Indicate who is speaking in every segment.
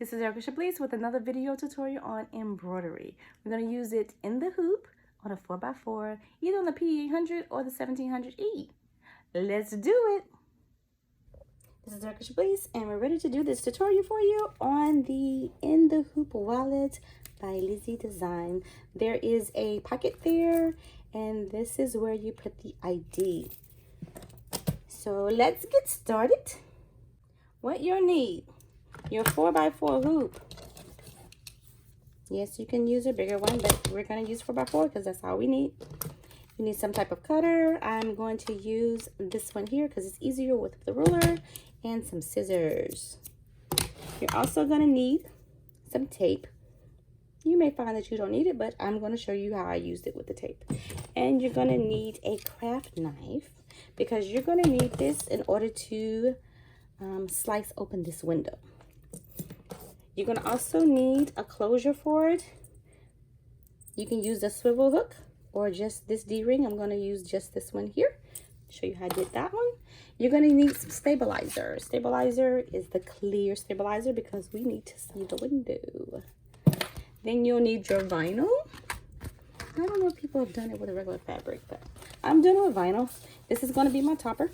Speaker 1: This is Arika with another video tutorial on embroidery. We're going to use it in the hoop on a 4x4, either on the PE800 or the 1700E. Let's do it! This is Arika and we're ready to do this tutorial for you on the In the Hoop wallet by Lissey Designs. There is a pocket there, and this is where you put the ID. So let's get started. What you'll need: your 4x4 hoop. Yes, you can use a bigger one, but we're going to use 4x4 because that's all we need. You need some type of cutter. I'm going to use this one here because it's easier with the ruler, and some scissors. You're also going to need some tape. You may find that you don't need it, but I'm going to show you how I used it with the tape. And you're going to need a craft knife because you're going to need this in order to slice open this window. You're going to also need a closure for it. You can use a swivel hook or just this D-ring. I'm going to use just this one here. Show you how I did that one. You're going to need some stabilizer. Stabilizer is the clear stabilizer because we need to see the window. Then you'll need your vinyl. I don't know if people have done it with a regular fabric, but I'm doing it with vinyl. This is going to be my topper.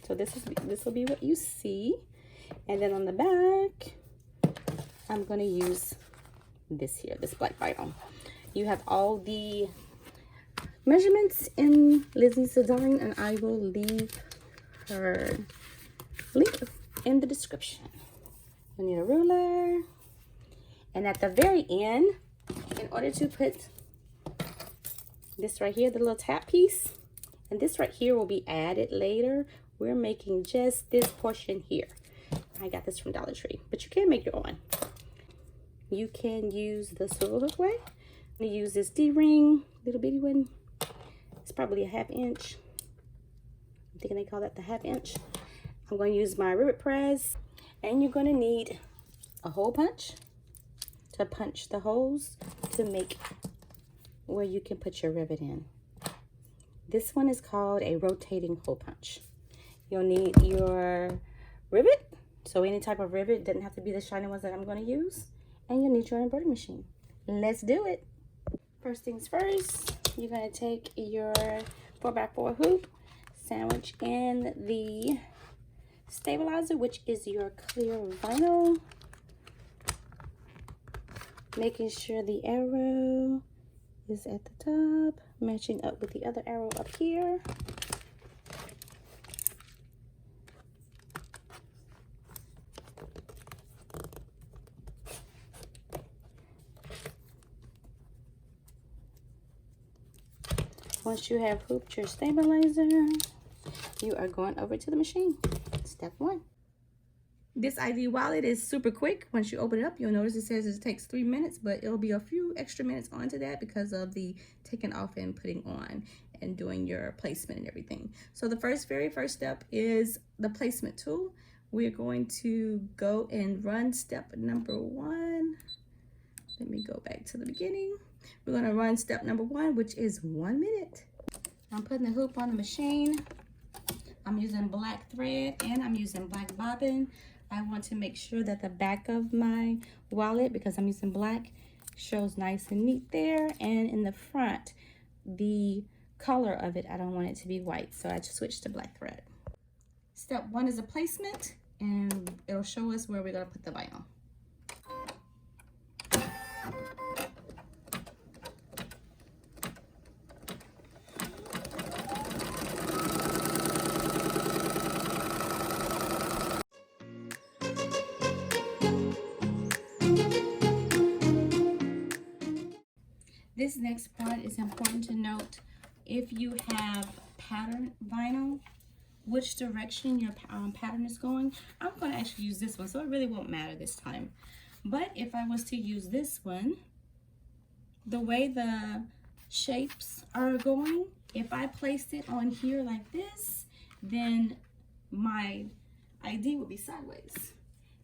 Speaker 1: So this will be what you see. And then on the back, I'm going to use this here, this black vinyl. You have all the measurements in Lissey's design, and I will leave her link in the description. You need a ruler. And at the very end, in order to put this right here, the little tap piece, and this right here will be added later. We're making just this portion here. I got this from Dollar Tree, but you can make your own. You can use the swivel hook way. I'm gonna use this D-ring, little bitty one. It's probably a 1/2 inch. I'm thinking they call that the 1/2 inch. I'm going to use my rivet press, and you're going to need a hole punch to punch the holes to make where you can put your rivet in. This one is called a rotating hole punch. You'll need your rivet, so any type of rivet, doesn't have to be the shiny ones that I'm going to use, and you'll need your embroidery machine. Let's do it. First things first, you're going to take your 4x4 hoop, sandwich in the stabilizer, which is your clear vinyl, making sure the arrow is at the top, matching up with the other arrow up here. Once you have hooped your stabilizer, you are going over to the machine. Step 1. This ID wallet is super quick. Once you open it up, you'll notice it says it takes 3 minutes, but it'll be a few extra minutes onto that because of the taking off and putting on and doing your placement and everything. So the very first step is the placement tool. We're going to go and run step number 1. Let me go back to the beginning. We're going to run step number 1, which is 1 minute. I'm putting the hoop on the machine. I'm using black thread and I'm using black bobbin. I want to make sure that the back of my wallet, because I'm using black, shows nice and neat there. And in the front, the color of it, I don't want it to be white, so I just switched to black thread. Step 1 is a placement, and it'll show us where we're going to put the vinyl. This next part is important to note. If you have pattern vinyl, which direction your pattern is going. I'm going to actually use this one, so it really won't matter this time. But if I was to use this one, the way the shapes are going, if I placed it on here like this, then my ID would be sideways,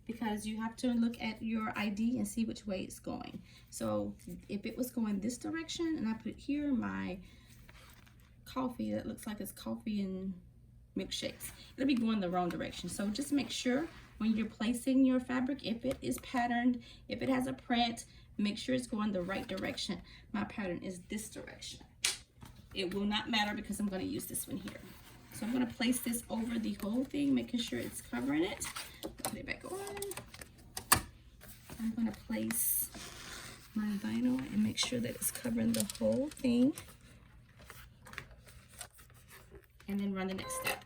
Speaker 1: because you have to look at your ID and see which way it's going. So if it was going this direction and I put here my coffee that looks like it's coffee and milkshakes, it'll be going the wrong direction. So just make sure when you're placing your fabric, if it is patterned, if it has a print, make sure it's going the right direction. My pattern is this direction. It will not matter because I'm going to use this one here. So I'm going to place this over the whole thing, making sure it's covering it. Put it back on. I'm going to place my vinyl and make sure that it's covering the whole thing. And then run the next step.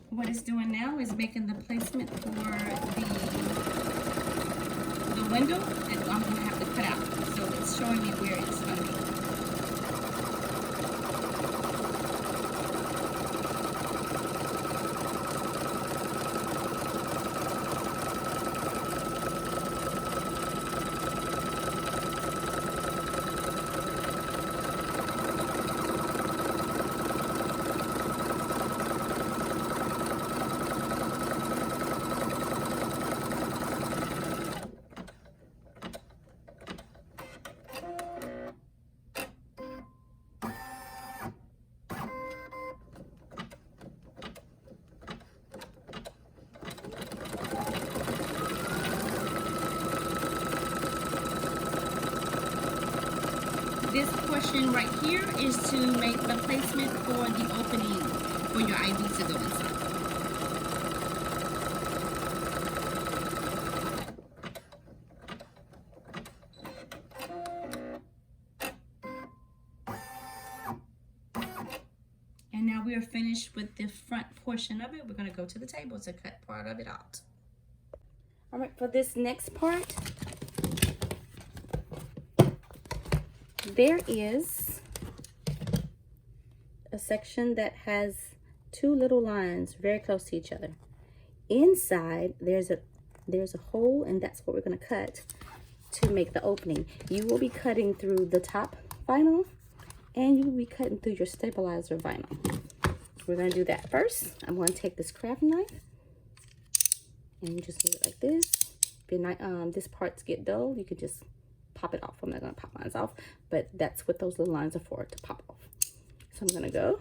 Speaker 1: What it's doing now is making the placement for the window that I'm going to have to cut out. So it's showing me where it's going to be. This portion right here is to make the placement for the opening for your ID to go inside. And now we are finished with the front portion of it. We're going to go to the table to cut part of it out. All right, for this next part, there is a section that has two little lines very close to each other. Inside, there's a hole, and that's what we're going to cut to make the opening. You will be cutting through the top vinyl, and you will be cutting through your stabilizer vinyl. We're going to do that first. I'm going to take this craft knife, and you just move it like this. If this parts get dull, you can just pop it off. I'm not going to pop mine off, but that's what those little lines are for, to pop off. So I'm going to go,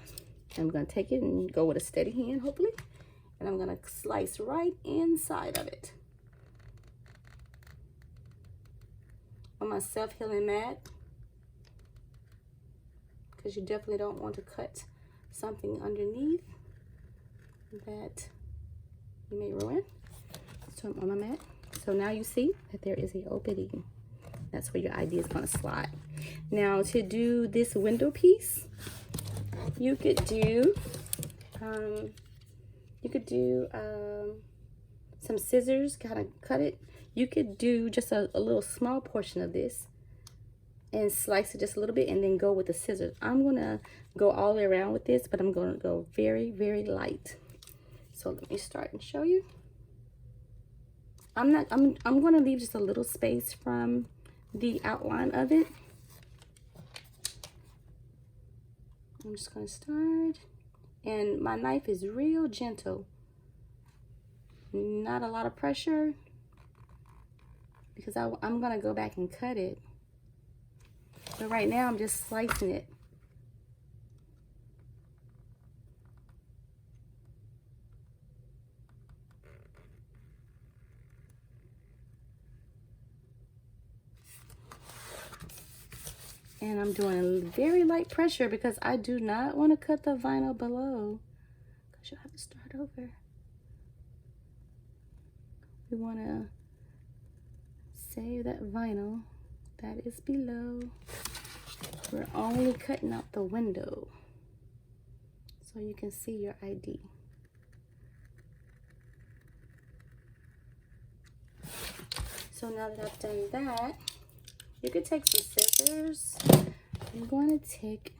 Speaker 1: and I'm going to take it and go with a steady hand, hopefully, and I'm going to slice right inside of it on my self-healing mat, because you definitely don't want to cut something underneath that you may ruin. So I'm on my mat. So now you see that there is an opening. That's where your ID is going to slide. Now to do this window piece, you could do some scissors, kind of cut it. You could do just a little small portion of this and slice it just a little bit, and then go with the scissors. I'm gonna go all the way around with this, but I'm gonna go very, very light. So let me start and show you. I'm gonna leave just a little space from the outline of it. I'm just gonna start, and my knife is real gentle, not a lot of pressure, because I'm gonna go back and cut it. But right now I'm just slicing it. And I'm doing very light pressure because I do not want to cut the vinyl below, because you'll have to start over. We want to save that vinyl that is below. We're only cutting out the window so you can see your ID. So now that I've done that, you could take some scissors. I'm going to take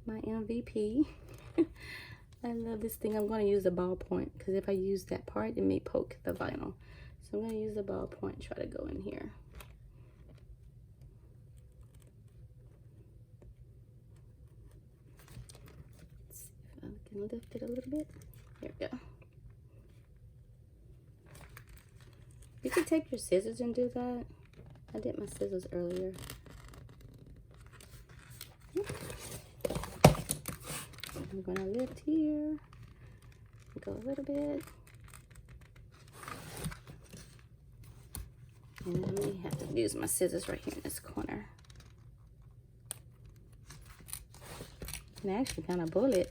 Speaker 1: my MVP. I love this thing. I'm going to use a ballpoint because if I use that part, it may poke the vinyl. So I'm going to use the ballpoint and try to go in here. Let's see if I can lift it a little bit. There we go. You could take your scissors and do that. I did my scissors earlier. I'm gonna lift here, go a little bit, and then we have to use my scissors right here in this corner. And I actually kind of bullet.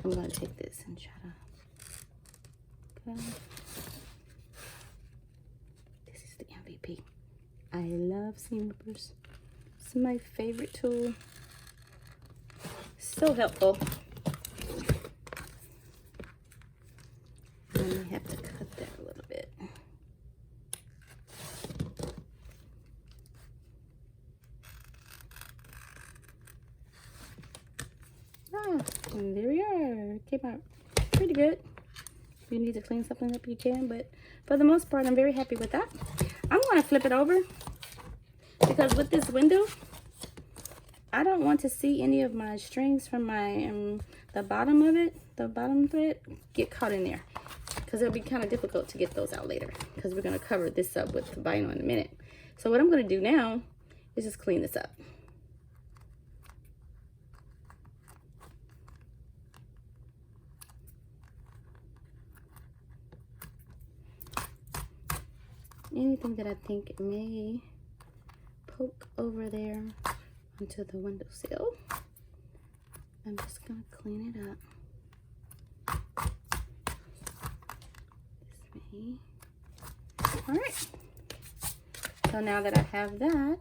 Speaker 1: I'm gonna take this and try to. Okay. This is the MVP. I love seam rippers. This is my favorite tool. So helpful. And we have to cut that a little bit. And there we are. It came out pretty good. If you need to clean something up, you can, but for the most part, I'm very happy with that. I'm going to flip it over because with this window, I don't want to see any of my strings from my the bottom of it, the bottom thread, get caught in there, because it'll be kind of difficult to get those out later because we're going to cover this up with the vinyl in a minute. So what I'm going to do now is just clean this up. Anything that I think may poke over there onto the windowsill, I'm just gonna clean it up. This way. All right. So now that I have that,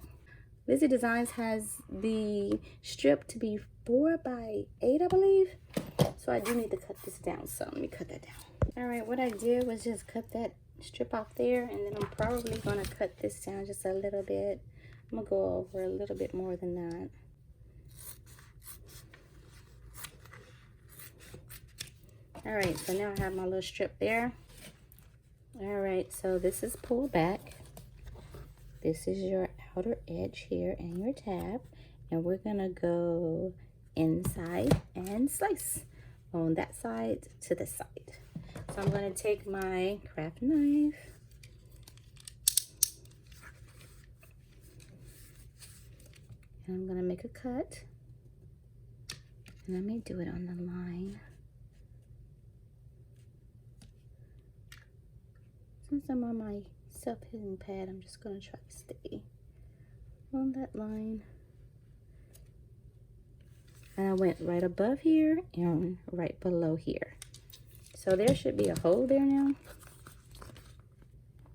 Speaker 1: Lissey Designs has the strip to be 4 by 8, I believe. So I do need to cut this down. So let me cut that down. All right, what I did was just cut that strip off there, and then I'm probably gonna cut this down just a little bit. I'm gonna go over a little bit more than that. All right, so now I have my little strip there. All right, so this is pulled back. This is your outer edge here and your tab, and we're gonna go inside and slice on that side to this side. So I'm going to take my craft knife and I'm going to make a cut, and let me do it on the line. Since I'm on my self-hitting pad, I'm just going to try to stay on that line. And I went right above here and right below here. So there should be a hole there now.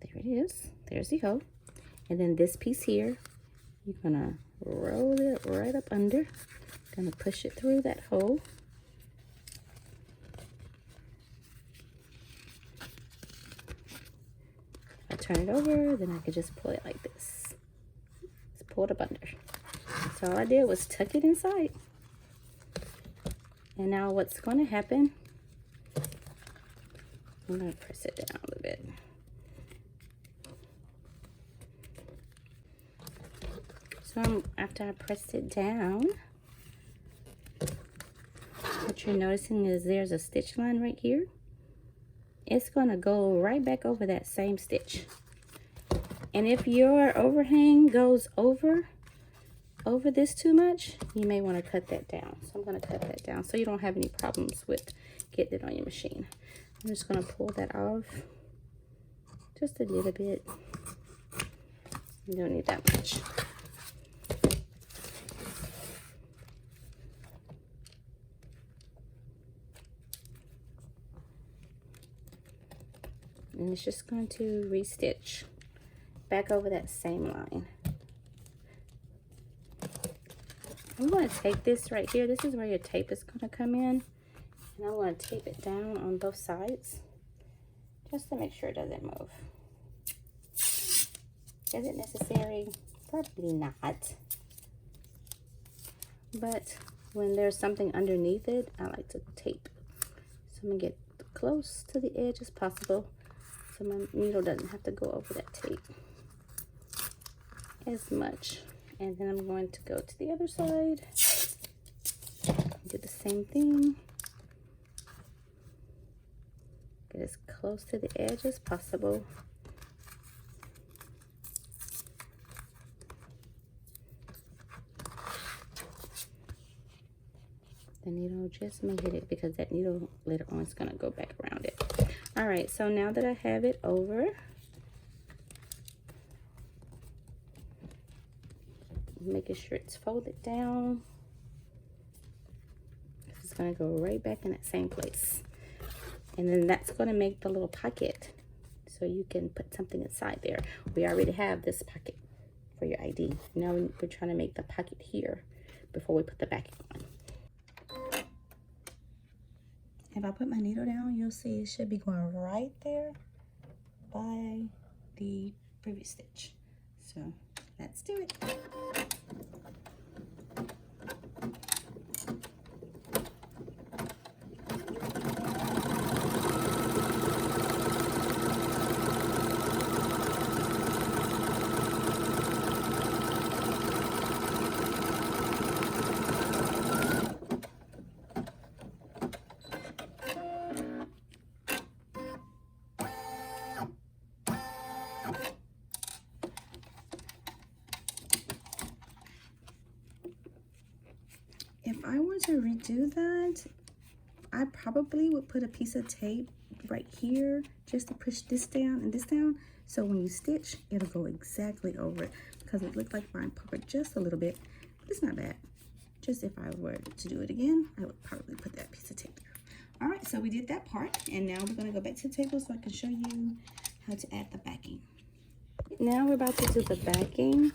Speaker 1: There it is. There's the hole. And then this piece here, you're gonna roll it right up under. Gonna push it through that hole. If I turn it over, then I can just pull it like this. Just pull it up under. So all I did was tuck it inside. And now what's gonna happen, I'm going to press it down a little bit. So after I pressed it down, what you're noticing is there's a stitch line right here. It's going to go right back over that same stitch. And if your overhang goes over this too much, you may want to cut that down. So I'm going to cut that down so you don't have any problems with getting it on your machine. I'm just going to pull that off just a little bit. You don't need that much. And it's just going to restitch back over that same line. I'm going to take this right here. This is where your tape is going to come in. And I'm going to tape it down on both sides just to make sure it doesn't move. Is it necessary? Probably not. But when there's something underneath it, I like to tape. So I'm gonna get close to the edge as possible so my needle doesn't have to go over that tape as much. And then I'm going to go to the other side, do the same thing. Get as close to the edge as possible. The needle just may hit it because that needle later on is going to go back around it. All right, so now that I have it over, making sure it's folded down. It's going to go right back in that same place. And then that's going to make the little pocket so you can put something inside there. We already have this pocket for your ID. Now we're trying to make the pocket here before we put the backing on. If I put my needle down, you'll see it should be going right there by the previous stitch. So let's do it. If I were to redo that, I probably would put a piece of tape right here just to push this down and this down. So when you stitch, it'll go exactly over it because it looked like mine puckered just a little bit, but it's not bad. Just if I were to do it again, I would probably put that piece of tape there. All right, so we did that part, and now we're gonna go back to the table so I can show you how to add the backing. Now we're about to do the backing.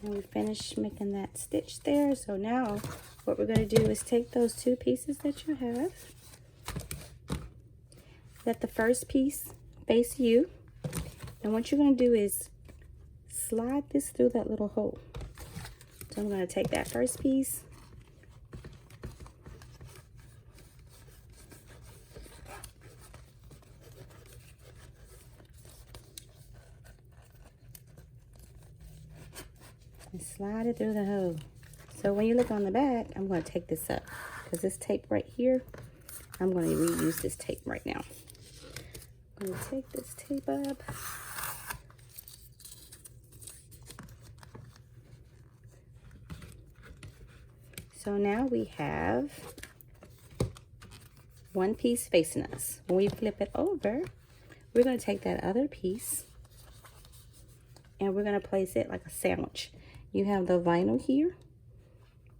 Speaker 1: And we finished making that stitch there. So now what we're going to do is take those two pieces that you have. Let the first piece face you. And what you're going to do is slide this through that little hole. So I'm going to take that first piece. And slide it through the hole. So when you look on the back, I'm going to take this up because this tape right here, I'm going to reuse this tape right now. I'm going to take this tape up. So now we have one piece facing us. When we flip it over, we're going to take that other piece and we're going to place it like a sandwich. You have the vinyl here,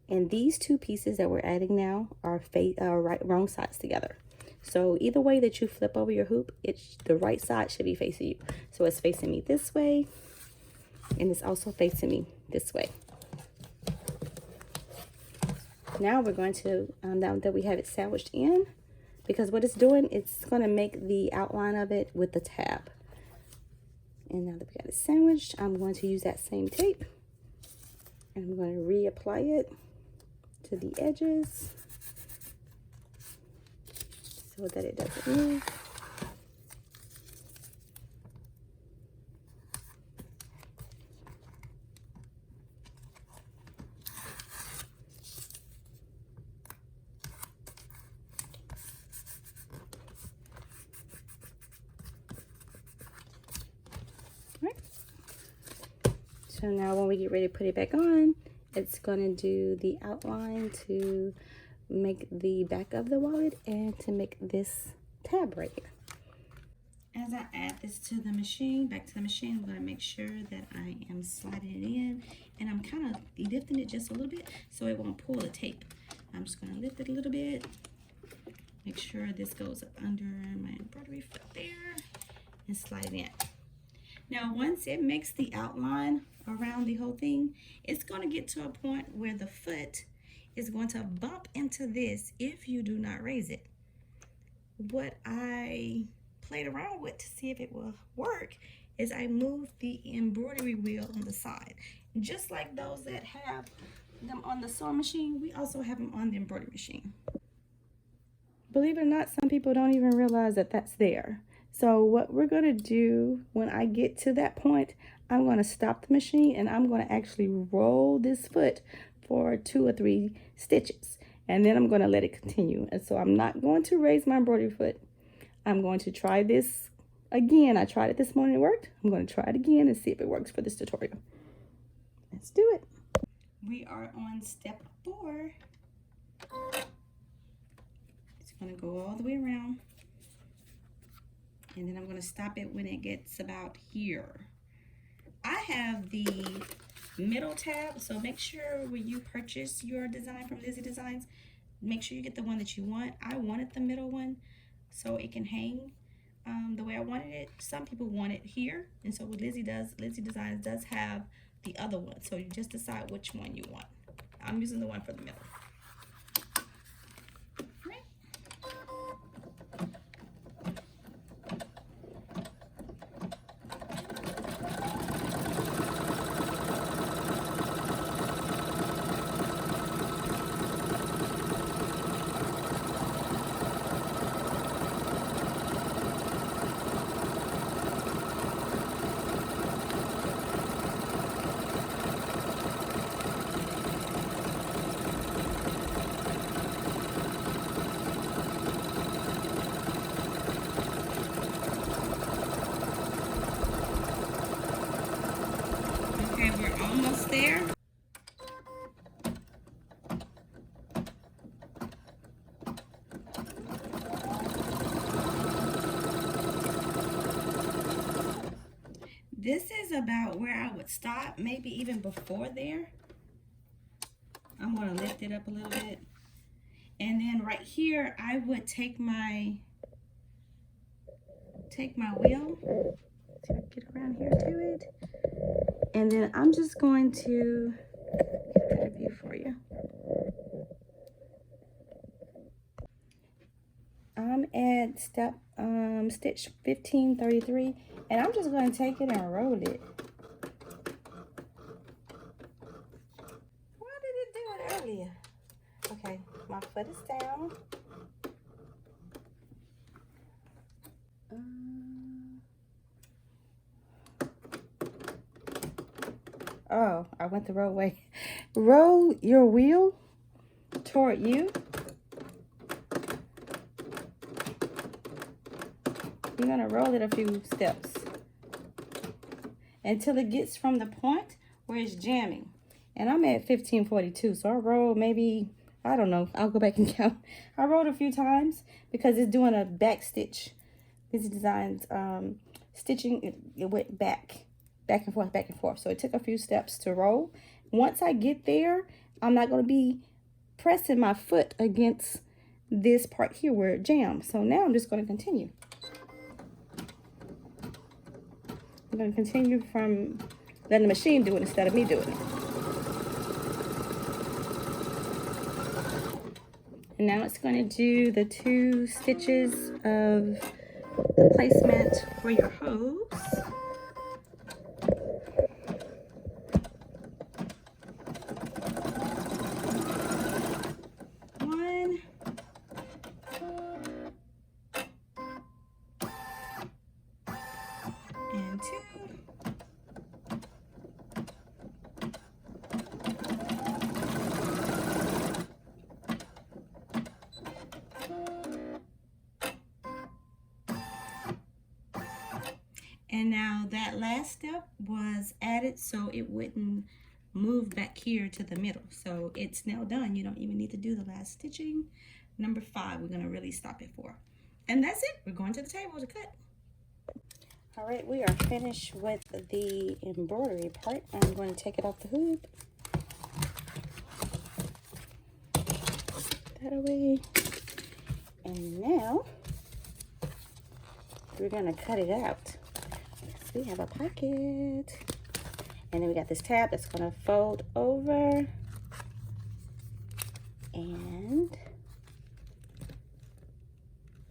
Speaker 1: and these two pieces that we're adding now are wrong sides together. So either way that you flip over your hoop, the right side should be facing you. So it's facing me this way, and it's also facing me this way. Now we're going to, now that we have it sandwiched in, because what it's doing, it's going to make the outline of it with the tab. And now that we got it sandwiched, I'm going to use that same tape. And I'm going to reapply it to the edges so that it doesn't move. All right. So now when we get ready to put it back on, it's going to do the outline to make the back of the wallet and to make this tab right here. As I add this to the machine, back to the machine, I'm going to make sure that I am sliding it in, and I'm kind of lifting it just a little bit so it won't pull the tape. I'm just going to lift it a little bit, make sure this goes up under my embroidery foot there, and slide it in. Now, once it makes the outline around the whole thing, it's going to get to a point where the foot is going to bump into this if you do not raise it. What I played around with to see if it will work is I moved the embroidery wheel on the side. just like those that have them on the sewing machine, we also have them on the embroidery machine. Believe it or not, some people don't even realize that that's there. So what we're going to do when I get to that point, I'm going to stop the machine and I'm going to actually roll this foot for 2 or 3 stitches. And then I'm going to let it continue. And so I'm not going to raise my embroidery foot. I'm going to try this again. I tried it this morning, it worked. I'm going to try it again and see if it works for this tutorial. Let's do it. We are on step 4. It's going to go all the way around. And then I'm going to stop it when it gets about here. I have the middle tab, so make sure when you purchase your design from Lissey Designs, make sure you get the one that you want. I wanted the middle one so it can hang the way I wanted it. Some people want it here, and so what Lissey Designs does have the other one, so you just decide which one you want. I'm using the one for the middle. Okay, we're almost there. This is about where I would stop, maybe even before there. I'm going to lift it up a little bit. And then right here, I would take my wheel. See if I can get around here to it. And then I'm just going to get a better view for you. I'm at stitch 1533, and I'm just going to take it and roll it. Why did it do it earlier? Okay, my foot is down. Oh, I went the wrong way. Roll your wheel toward you. You're going to roll it a few steps until it gets from the point where it's jamming. And I'm at 1542, so I rolled maybe, I don't know, I'll go back and count. I rolled a few times because it's doing a back stitch. Lissey Designs stitching, it went back and forth, back and forth. So it took a few steps to roll. Once I get there, I'm not going to be pressing my foot against this part here where it jams. So now I'm just going to continue. I'm going to continue from letting the machine do it instead of me doing it. And now it's going to do the 2 stitches of the placement for your hose. And now that last step was added so it wouldn't move back here to the middle. So it's now done. You don't even need to do the last stitching. Number 5, we're going to really stop it for. And that's it. We're going to the table to cut. All right, we are finished with the embroidery part. I'm going to take it off the hoop. Put that away. And now we're going to cut it out. We have a pocket, and then we got this tab that's going to fold over, and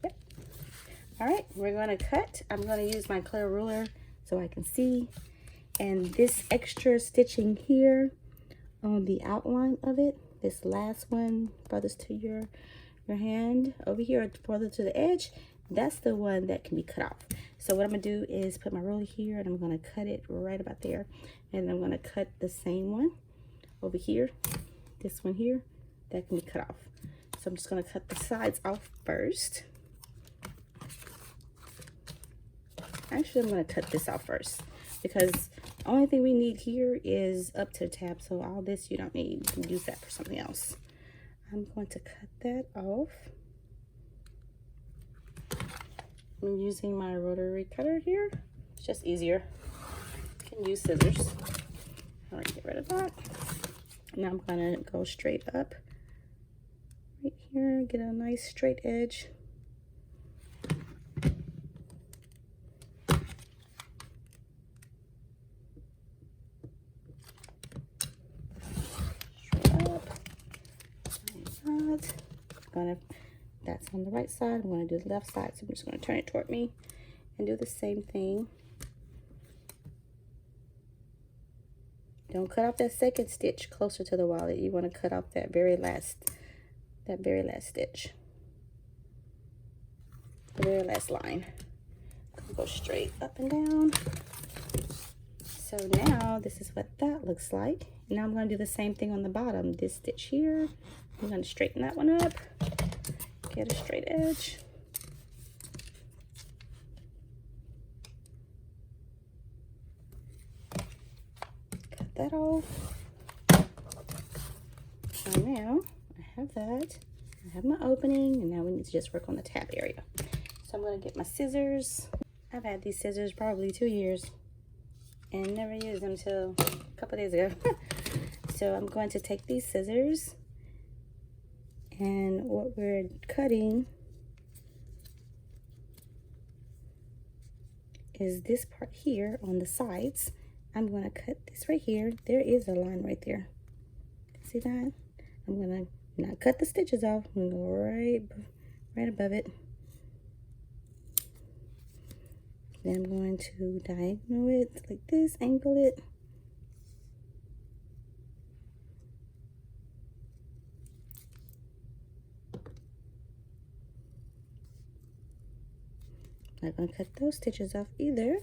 Speaker 1: yep. All right, we're going to cut. I'm going to use my clear ruler so I can see, And this extra stitching here on the outline of it, this last one furthest to your hand over here, further to the edge, that's the one that can be cut off. So what I'm gonna do is put my ruler here and I'm gonna cut it right about there, and I'm gonna cut the same one over here, this one here, that can be cut off. So I'm just gonna cut the sides off first. Actually, I'm gonna cut this off first because the only thing we need here is up to the tab. So all this you don't need, you can use that for something else. I'm going to cut that off. I'm using my rotary cutter here. It's just easier. You can use scissors. All right, get rid of that. Now I'm gonna go straight up right here, get a nice straight edge. That's on the right side. I'm going to do the left side, so I'm just going to turn it toward me and do the same thing. Don't cut off that second stitch closer to the wallet. You want to cut off that very last stitch, the very last line. Go straight up and down. So now this is what that looks like. Now I'm going to do the same thing on the bottom. This stitch here, I'm going to straighten that one up. Get a straight edge. Cut that off. So now I have that. I have my opening, and now we need to just work on the tab area. So I'm going to get my scissors. I've had these scissors probably 2 years and never used them till a couple days ago. So I'm going to take these scissors, and what we're cutting is this part here on the sides. I'm going to cut this right here. There is a line right there. See that? I'm going to not cut the stitches off. I'm going to go right above it. Then I'm going to diagonal it like this, angle it. I'm not going to cut those stitches off either.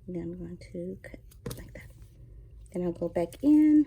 Speaker 1: Then I'm going to cut like that. Then I'll go back in.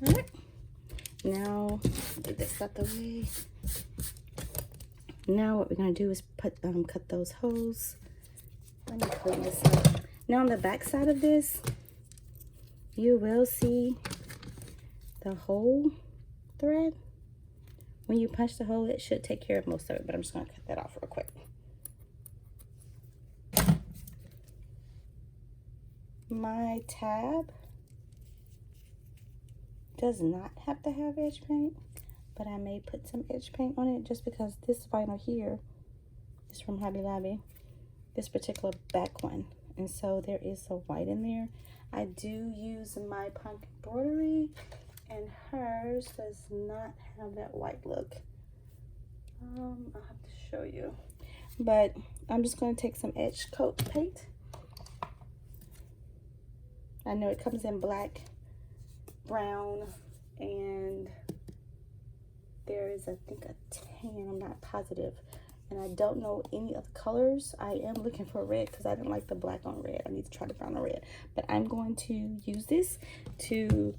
Speaker 1: All right. Now get this out the way. Now what we're gonna do is cut those holes. Let me clean this up. Now on the back side of this, you will see the hole thread. When you punch the hole, it should take care of most of it, but I'm just gonna cut that off real quick. My tab does not have to have edge paint, but I may put some edge paint on it just because this vinyl here is from Hobby Lobby, this particular back one, and so there is some white in there. I do use my punk embroidery, and hers does not have that white look. I'll have to show you, but I'm just going to take some edge coat paint. I know it comes in black, brown, and there is, I think, a tan. I'm not positive, and I don't know any of the colors. I am looking for red because I didn't like the black on red. I need to try the brown on red, but I'm going to use this to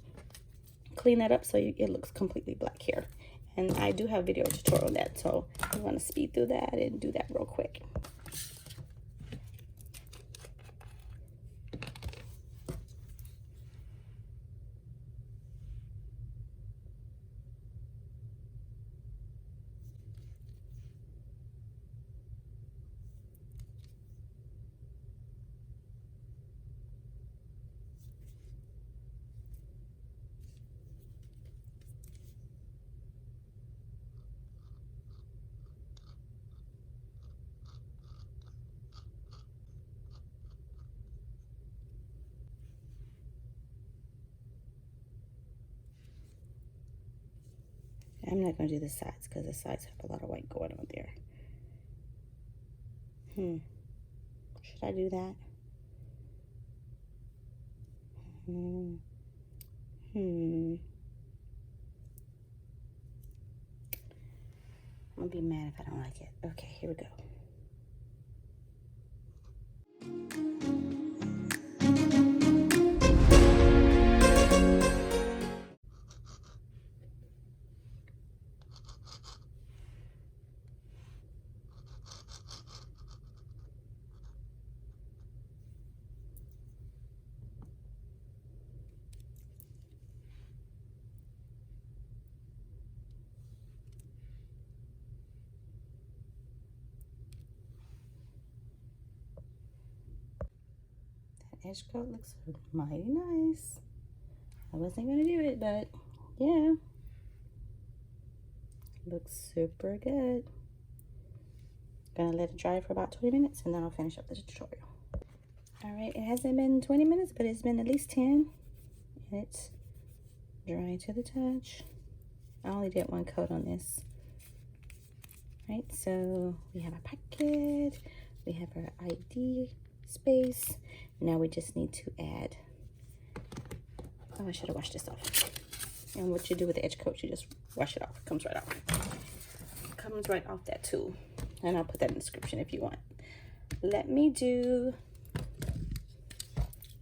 Speaker 1: clean that up so it looks completely black here. And I do have a video tutorial on that, so I'm going to speed through that and do that real quick. I'm not going to do the sides because the sides have a lot of white going on there. Should I do that? I'm gonna be mad if I don't like it. Okay, here we go. Edge coat looks mighty nice. I wasn't gonna do it, but yeah, looks super good. Gonna let it dry for about 20 minutes and then I'll finish up the tutorial. All right, it hasn't been 20 minutes, but it's been at least 10, and it's dry to the touch. I only did one coat on this. Right, so we have our pocket, we have our ID space. Now we just need to add, oh, I should have washed this off. And what you do with the edge coat, you just wash it off. It comes right off. It comes right off that tool. And I'll put that in the description if you want. Let me do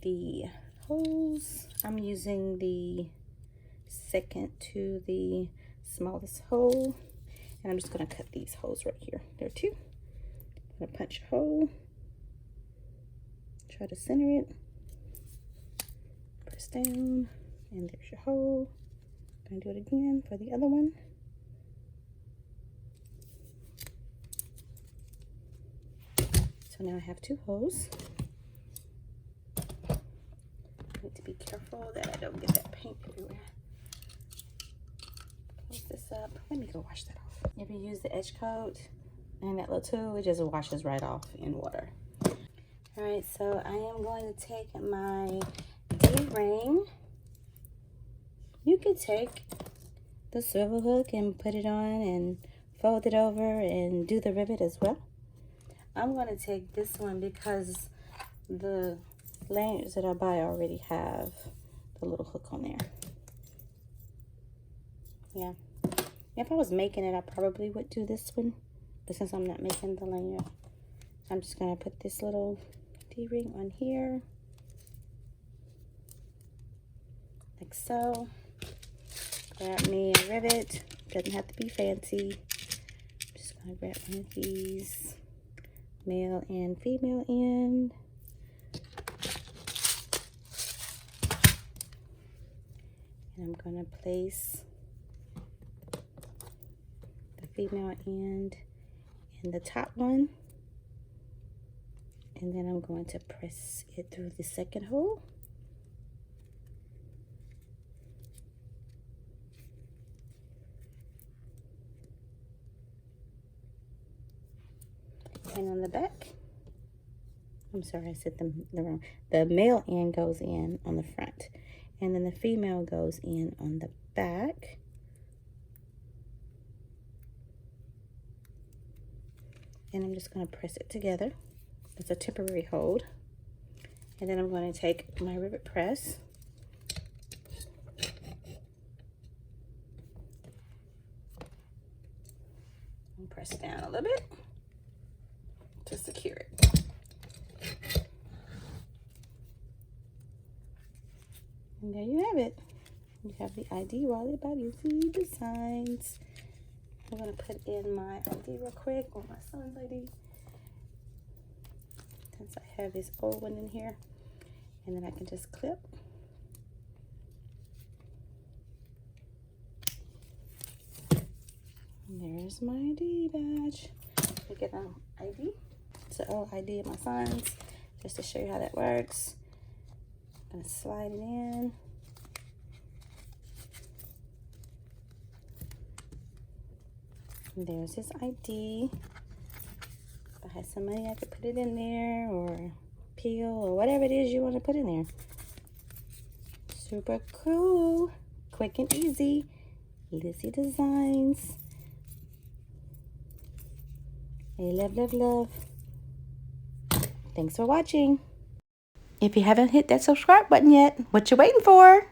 Speaker 1: the holes. I'm using the second to the smallest hole. And I'm just going to cut these holes right here. There are two. I'm going to punch a hole. Try to center it. Press down. And there's your hole. I'm going to do it again for the other one. So now I have two holes. I need to be careful that I don't get that paint everywhere. Close this up. Let me go wash that off. If you use the edge coat and that little tool, it just washes right off in water. All right, so I am going to take my D-ring. You could take the swivel hook and put it on and fold it over and do the rivet as well. I'm going to take this one because the lanyards that I buy already have the little hook on there. Yeah. If I was making it, I probably would do this one. But since I'm not making the lanyard, I'm just going to put this little D-ring on here. Like so. Grab me a rivet. Doesn't have to be fancy. I'm just going to grab one of these. Male and female end. And I'm going to place the female end in the top one. And then I'm going to press it through the second hole. And on the back, I'm sorry, I said the wrong. The male end goes in on the front, and then the female goes in on the back. And I'm just going to press it together. It's a temporary hold. And then I'm going to take my rivet press. And press down a little bit to secure it. And there you have it. You have the ID wallet by Lissey Designs. I'm going to put in my ID real quick, or my son's ID. Since I have this old one in here. And then I can just clip. And there's my ID badge. Let me get an ID. It's an old ID of my son's, just to show you how that works. I'm going to slide it in. And there's his ID. If I had some money, I could put it in there, or peel, or whatever it is you want to put in there. Super cool. Quick and easy. Lissey Designs. I love, love, love. Thanks for watching. If you haven't hit that subscribe button yet, what you waiting for?